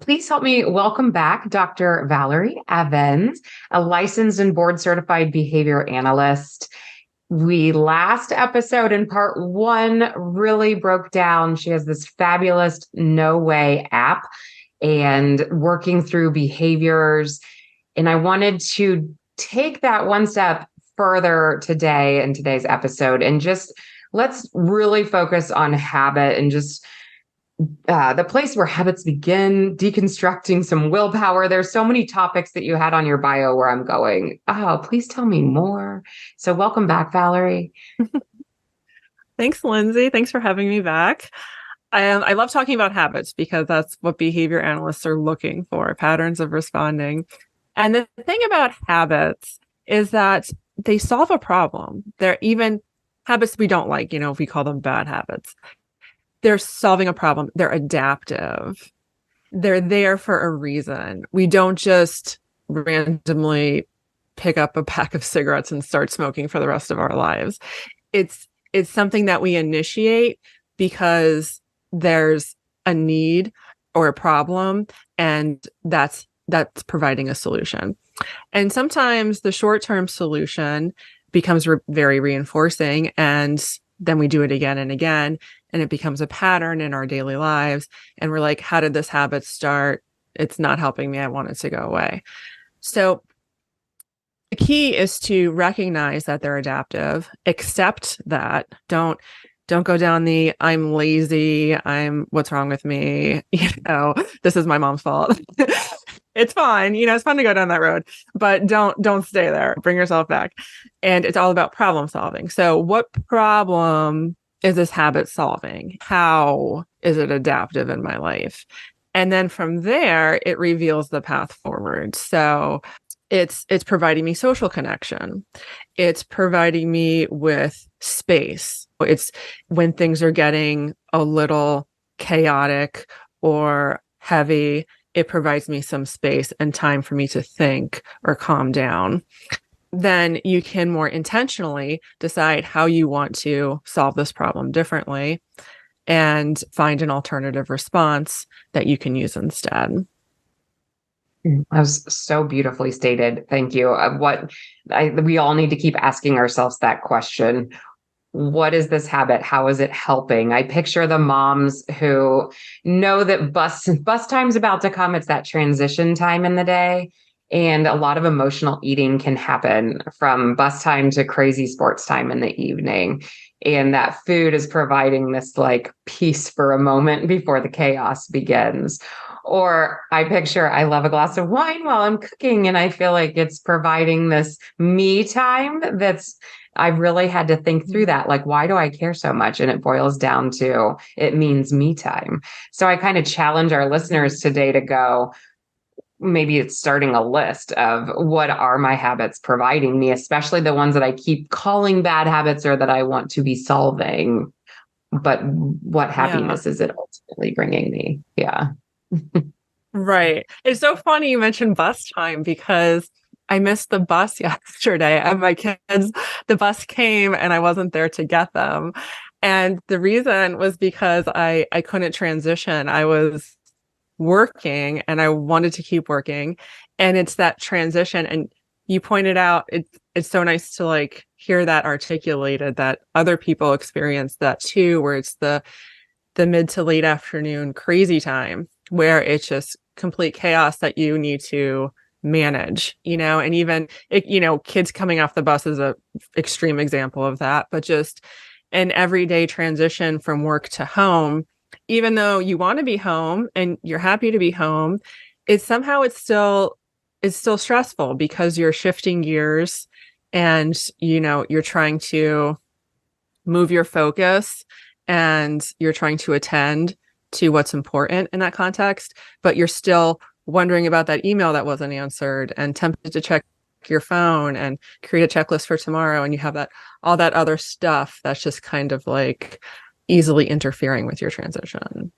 Please help me welcome back Dr. Valerie Evans, a licensed and board certified behavior analyst. We last episode in part one really broke down. She has this fabulous No Way app and working through behaviors. And I wanted to take that one step further today in today's episode and just let's really focus on habit and just the place where habits begin, deconstructing some willpower. There's so many topics that you had on your bio where I'm going, oh, please tell me more. So welcome back, Valerie. Thanks, Lindsay. Thanks for having me back. I love talking about habits because that's what behavior analysts are looking for, patterns of responding. And the thing about habits is that they solve a problem. They're even habits we don't like, if we call them bad habits. They're solving a problem. They're adaptive. They're there for a reason. We don't just randomly pick up a pack of cigarettes and start smoking for the rest of our lives. It's something that we initiate because there's a need or a problem, and that's providing a solution. And sometimes the short-term solution becomes very reinforcing, and then we do it again and again, and it becomes a pattern in our daily lives. And we're like, how did this habit start? It's not helping me. I want it to go away. So the key is to recognize that they're adaptive, accept that. Don't go down the I'm lazy, what's wrong with me? This is my mom's fault. It's fine. It's fun to go down that road, but don't stay there. Bring yourself back. And it's all about problem solving. So what problem is this habit solving? How is it adaptive in my life? And then from there, it reveals the path forward. So it's providing me social connection. It's providing me with space. It's when things are getting a little chaotic or heavy, it provides me some space and time for me to think or calm down. Then you can more intentionally decide how you want to solve this problem differently and find an alternative response that you can use instead. That was so beautifully stated. Thank you. We all need to keep asking ourselves that question. What is this habit? How is it helping? I picture the moms who know that bus time's about to come. It's that transition time in the day. And a lot of emotional eating can happen from bus time to crazy sports time in the evening. And that food is providing this like peace for a moment before the chaos begins. Or I love a glass of wine while I'm cooking, and I feel like it's providing this me time I've really had to think through that. Like, why do I care so much? And it boils down to, it means me time. So I kind of challenge our listeners today to go, maybe it's starting a list of what are my habits providing me, especially the ones that I keep calling bad habits or that I want to be solving. But what happiness is it ultimately bringing me? Yeah. Right. It's so funny you mentioned bus time because I missed the bus yesterday, and my kids, the bus came and I wasn't there to get them. And the reason was because I couldn't transition. I was working and I wanted to keep working. And it's that transition. And you pointed out, it's so nice to like hear that articulated, that other people experience that too, where it's the mid to late afternoon crazy time where it's just complete chaos that you need to manage, and even, kids coming off the bus is a extreme example of that, but just an everyday transition from work to home, even though you want to be home and you're happy to be home, it's still stressful because you're shifting gears and, you're trying to move your focus and you're trying to attend to what's important in that context, but you're still wondering about that email that wasn't answered and tempted to check your phone and create a checklist for tomorrow. And you have all that other stuff that's just kind of like easily interfering with your transition.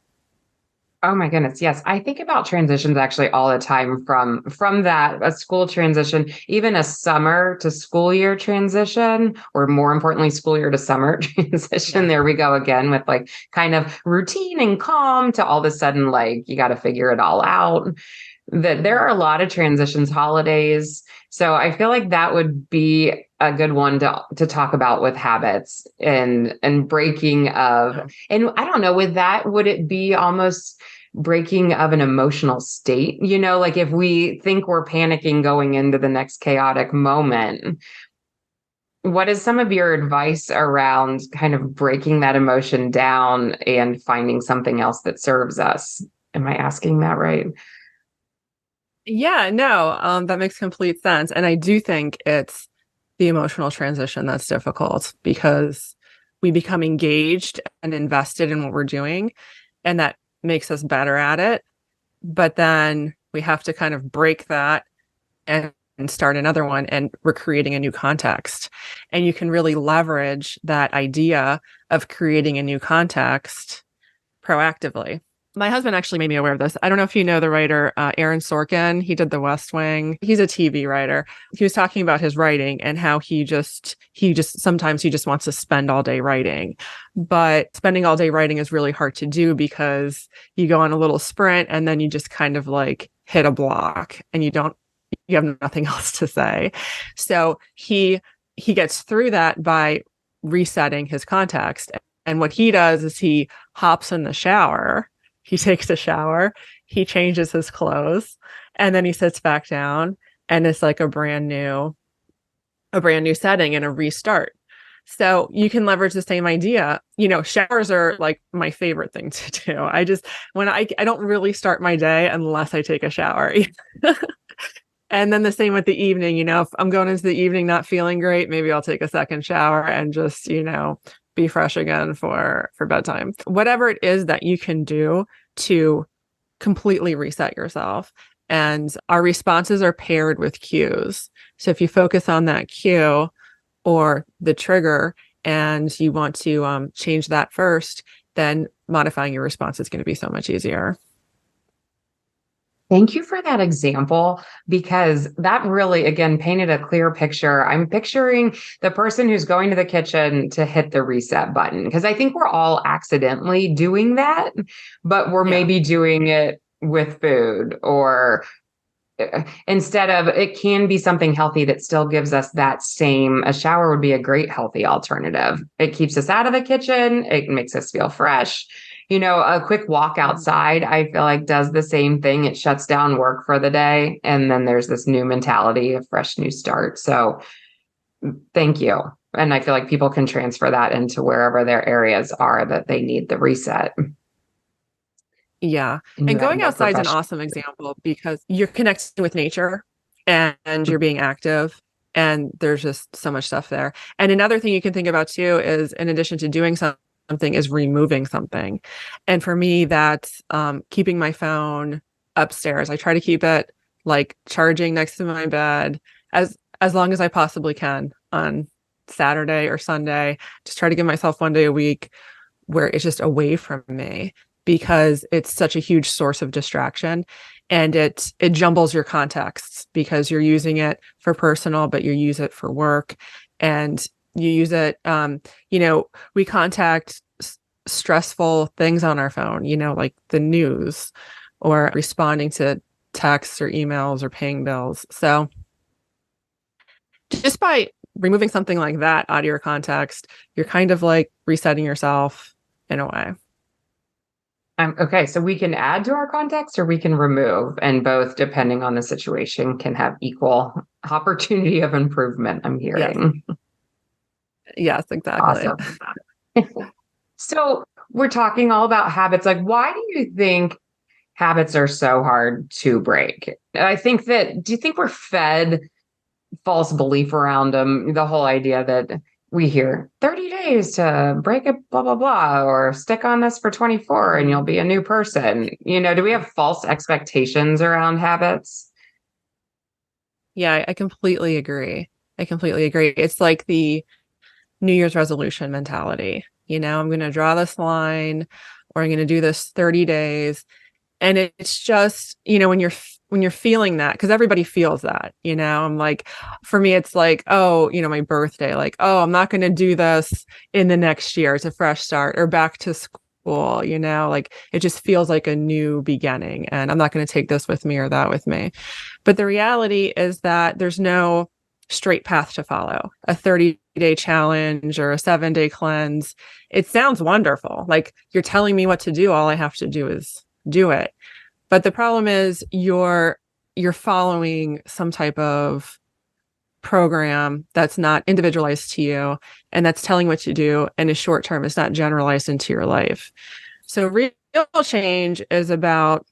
Oh my goodness. Yes. I think about transitions actually all the time from that a school transition, even a summer to school year transition, or more importantly, school year to summer transition. Yeah. There we go again with like kind of routine and calm to all of a sudden like you got to figure it all out. That there Mhm. are a lot of transitions, holidays. So I feel like that would be a good one to talk about with habits and breaking of, Yeah. and I don't know, with that, would it be almost breaking of an emotional state? Like if we think we're panicking going into the next chaotic moment, what is some of your advice around kind of breaking that emotion down and finding something else that serves us? Am I asking that right? Yeah, no, that makes complete sense. And I do think it's the emotional transition that's difficult because we become engaged and invested in what we're doing, and that makes us better at it. But then we have to kind of break that and start another one, and we're creating a new context. And you can really leverage that idea of creating a new context proactively. My husband actually made me aware of this. I don't know if you know the writer Aaron Sorkin. He did The West Wing. He's a TV writer. He was talking about his writing and how he just sometimes he just wants to spend all day writing. But spending all day writing is really hard to do because you go on a little sprint and then you just kind of like hit a block and you have nothing else to say. So he gets through that by resetting his context. And what he does is he hops in the shower, he takes a shower, he changes his clothes, and then he sits back down, and it's like a brand new setting and a restart. So you can leverage the same idea. Showers are like my favorite thing to do. I don't really start my day unless I take a shower. And then the same with the evening, if I'm going into the evening not feeling great, maybe I'll take a second shower and just, be fresh again for bedtime. Whatever it is that you can do to completely reset yourself. And our responses are paired with cues. So if you focus on that cue or the trigger and you want to change that first, then modifying your response is going to be so much easier. Thank you for that example because that really, again, painted a clear picture. I'm picturing the person who's going to the kitchen to hit the reset button because I think we're all accidentally doing that, but we're Yeah. maybe doing it with food or instead of it can be something healthy that still gives us that same. A shower would be a great healthy alternative. It keeps us out of the kitchen, it makes us feel fresh. A quick walk outside, I feel like does the same thing. It shuts down work for the day, and then there's this new mentality, a fresh new start. So thank you. And I feel like people can transfer that into wherever their areas are that they need the reset. Yeah. And And you have going no outside is an profession. awesome example because you're connecting with nature and you're being active, and there's just so much stuff there. And another thing you can think about too is, in addition to doing something, is removing something. And for me, that's keeping my phone upstairs. I try to keep it like charging next to my bed as long as I possibly can on Saturday or Sunday. Just try to give myself one day a week where it's just away from me because it's such a huge source of distraction, and it jumbles your contexts because you're using it for personal, but you use it for work, and you use it. We contact stressful things on our phone, like the news or responding to texts or emails or paying bills. So just by removing something like that out of your context, you're kind of like resetting yourself in a way. Okay, so we can add to our context or we can remove, and both, depending on the situation, can have equal opportunity of improvement, I'm Yes. hearing. Yes, exactly. Awesome. So we're talking all about habits. Like, why do you think habits are so hard to break? Do you think we're fed false belief around them? The whole idea that we hear 30 days to break it, blah, blah, blah, or stick on this for 24 and you'll Mhm. be a new person. Do we Yeah. have false expectations around habits? Yeah, I completely agree. I completely agree. It's like the New Year's resolution mentality. I'm going to draw this line or I'm going to do this 30 days. And it's just, when you're feeling that, because everybody feels that, I'm like, for me, it's like, oh, my birthday, like, oh, I'm not going to do this in the next year. It's a fresh start, or back to school, like it just feels like a new beginning, and I'm not going to take this with me or that with me. But the reality is that there's no straight path to follow. A 30-day challenge or a 7-day cleanse. It sounds wonderful. Like, you're telling me what to do. All I have to do is do it. But the problem is you're following some type of program that's not individualized to you, and that's telling what to do and is short term. It's not generalized into your life. So real change is about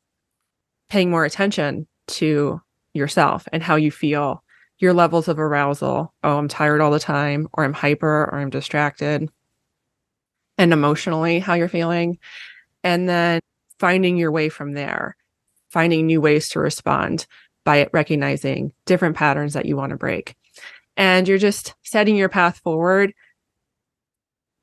paying more attention to yourself and how you feel, your levels of arousal. Oh, I'm tired all the time, or I'm hyper, or I'm distracted, and emotionally how you're feeling. And then finding your way from there, finding new ways to respond by recognizing different patterns that you want to break. And you're just setting your path forward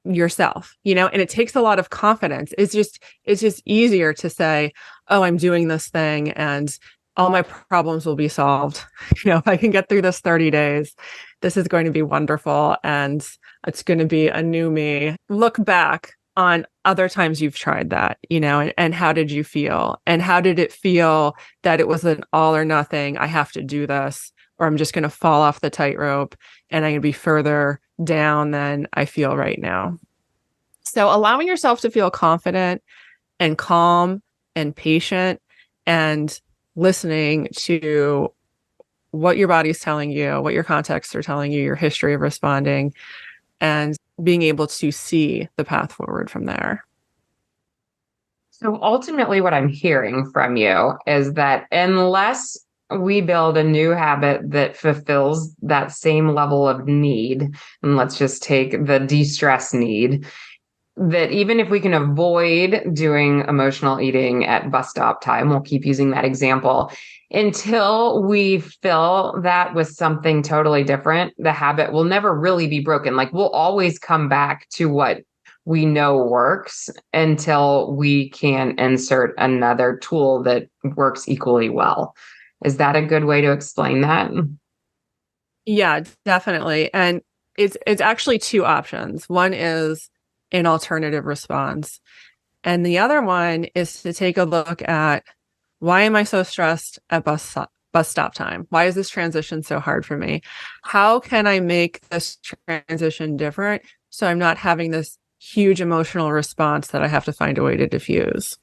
yourself, and it takes a lot of confidence. It's just easier to say, oh, I'm doing this thing and all my problems will be solved. If I can get through this 30 days, this is going to be wonderful. And it's going to be a new me. Look back on other times you've tried that, and how did you feel? And how did it feel that it was an all or nothing, I have to do this, or I'm just going to fall off the tightrope and I'm going to be further down than I feel right now. So allowing yourself to feel confident and calm and patient, and listening to what your body's telling you, what your contexts are telling you, your history of responding, and being able to see the path forward from there. So ultimately, what I'm hearing from you is that unless we build a new habit that fulfills that same level of need, and let's just take the de-stress need, that even if we can avoid doing emotional eating at bus stop time, we'll keep using that example, until we fill that with something totally different, the habit will never really be broken. Like, we'll always come back to what we know works until we can insert another tool that works equally well. Is that a good way to explain that? Yeah, definitely. And it's actually two options. One is an alternative response, and the other one is to take a look at, why am I so stressed at bus stop time? Why is this transition so hard for me? How can I make this transition different so I'm not having this huge emotional response that I have to find a way to diffuse?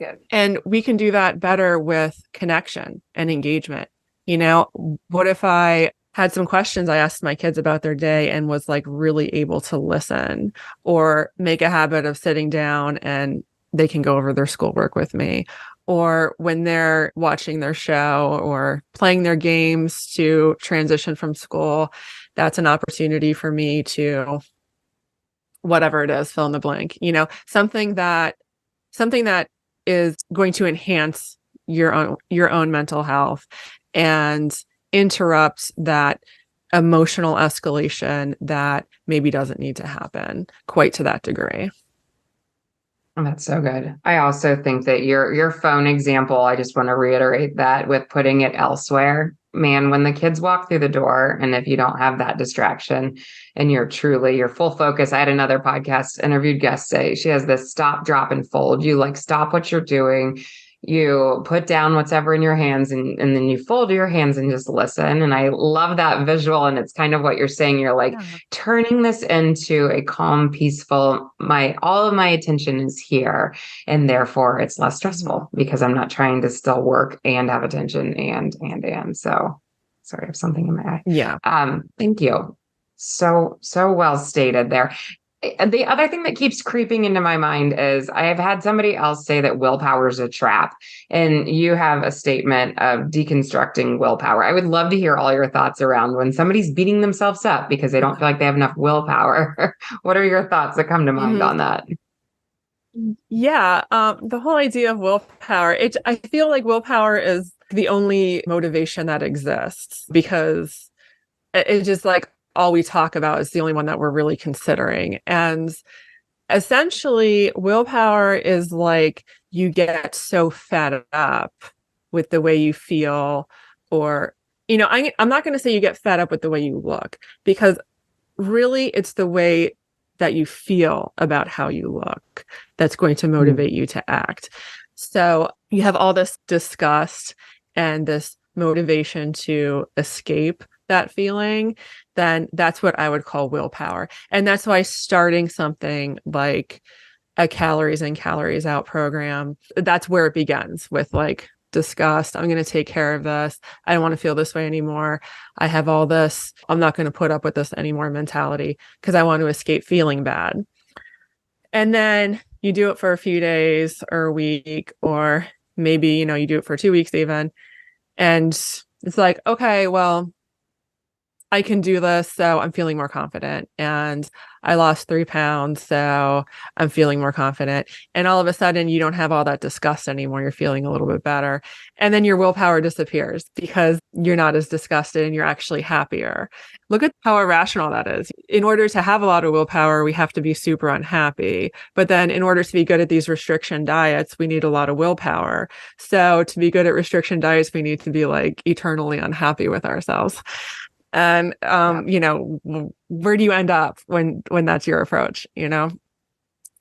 Good. And we can do that better with connection and engagement. What if I had some questions I asked my kids about their day and was like really able to listen, or make a habit of sitting down and they can go over their schoolwork with me, or when they're watching their show or playing their games to transition from school, that's an opportunity for me to, whatever it is, fill in the blank, something that is going to enhance your own mental health and interrupt that emotional escalation that maybe doesn't need to happen quite to that degree. That's so good. I also think that your phone example, I just want to reiterate that with putting it elsewhere. Man, when the kids walk through the door, and if you don't have that distraction and you're truly your full focus, I had another podcast interviewed guest say she has this stop, drop, and fold. You like stop what you're doing, you put down whatever in your hands, and then you fold your hands and just listen. And I love that visual. And it's kind of what you're saying. You're like turning this into a calm, peaceful, all of my attention is here. And therefore it's less stressful because I'm not trying to still work and have attention and. So sorry, I have something in my eye. Yeah. Thank you. So well stated there. The other thing that keeps creeping into my mind is I have had somebody else say that willpower is a trap, and you have a statement of deconstructing willpower. I would love to hear all your thoughts around when somebody's beating themselves up because they don't feel like they have enough willpower. What are your thoughts that come to mind on that? Yeah, the whole idea of willpower, I feel like willpower is the only motivation that exists, because it's just like all we talk about is the only one that we're really considering. And essentially, willpower is like you get so fed up with the way you feel, or, I'm not going to say you get fed up with the way you look, because really it's the way that you feel about how you look that's going to motivate you to act. So you have all this disgust and this motivation to escape that feeling, then that's what I would call willpower. And that's why starting something like a calories in, calories out program, that's where it begins, with like disgust. I'm going to take care of this. I don't want to feel this way anymore. I have all this. I'm not going to put up with this anymore mentality because I want to escape feeling bad. And then you do it for a few days or a week, or maybe, you do it for 2 weeks even. And it's like, okay, well, I can do this, so I'm feeling more confident. And I lost 3 pounds, so I'm feeling more confident. And all of a sudden, you don't have all that disgust anymore. You're feeling a little bit better. And then your willpower disappears because you're not as disgusted and you're actually happier. Look at how irrational that is. In order to have a lot of willpower, we have to be super unhappy. But then in order to be good at these restriction diets, we need a lot of willpower. So to be good at restriction diets, we need to be like eternally unhappy with ourselves. And where do you end up when that's your approach? So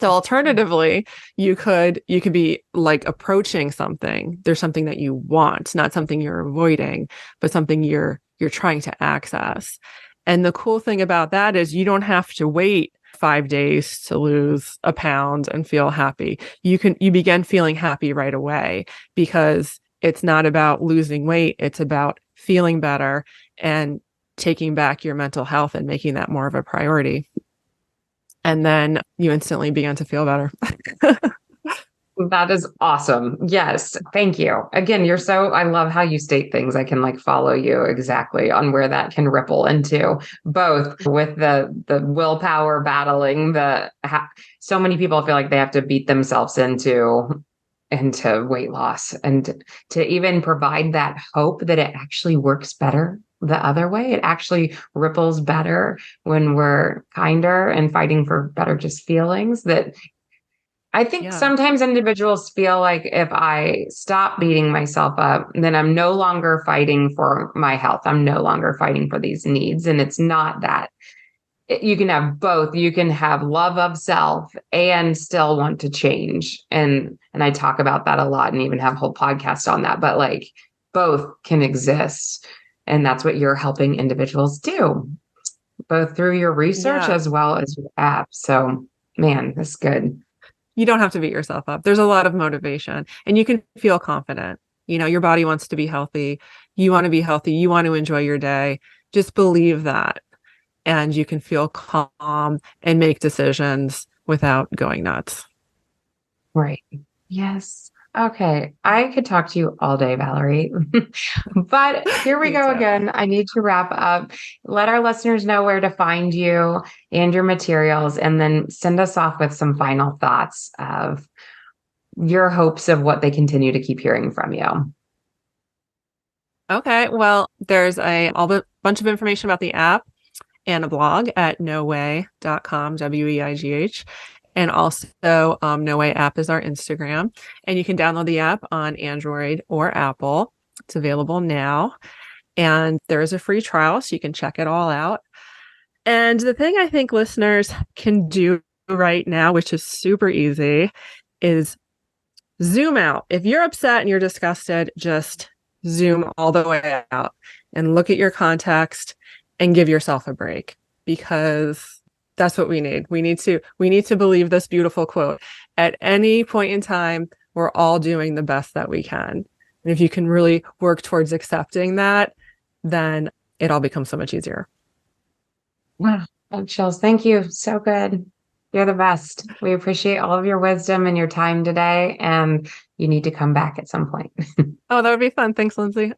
alternatively, you could be like approaching something. There's something that you want, not something you're avoiding, but something you're trying to access. And the cool thing about that is you don't have to wait 5 days to lose a pound and feel happy. You begin feeling happy right away, because it's not about losing weight. It's about feeling better and taking back your mental health and making that more of a priority. And then you instantly begin to feel better. That is awesome. Yes. Thank you. Again, I love how you state things. I can like follow you exactly on where that can ripple into, both with the willpower battling, so many people feel like they have to beat themselves into weight loss, and to even provide that hope that it actually works better the other way. It actually ripples better when we're kinder and fighting for better just feelings. That I think sometimes individuals feel like if I stop beating myself up, then I'm no longer fighting for my health. I'm no longer fighting for these needs. And it's not that. You can have both. You can have love of self and still want to change. And I talk about that a lot and even have a whole podcast on that. But like both can exist. And that's what you're helping individuals do, both through your research as well as your app. So man, that's good. You don't have to beat yourself up. There's a lot of motivation and you can feel confident. Your body wants to be healthy. You want to be healthy. You want to enjoy your day. Just believe that. And you can feel calm and make decisions without going nuts. Right. Yes. Okay. I could talk to you all day, Valerie. But here we go again. I need to wrap up. Let our listeners know where to find you and your materials, and then send us off with some final thoughts of your hopes of what they continue to keep hearing from you. Okay. Well, there's a bunch of information about the app and a blog at noway.com, WEIGH. And also, No Way app is our Instagram. And you can download the app on Android or Apple. It's available now. And there is a free trial, so you can check it all out. And the thing I think listeners can do right now, which is super easy, is zoom out. If you're upset and you're disgusted, just zoom all the way out and look at your context and give yourself a break, because that's what we need. We need to believe this beautiful quote. At any point in time, we're all doing the best that we can. And if you can really work towards accepting that, then it all becomes so much easier. Wow. Chills. Thank you. So good. You're the best. We appreciate all of your wisdom and your time today. And you need to come back at some point. Oh, that would be fun. Thanks, Lindsay.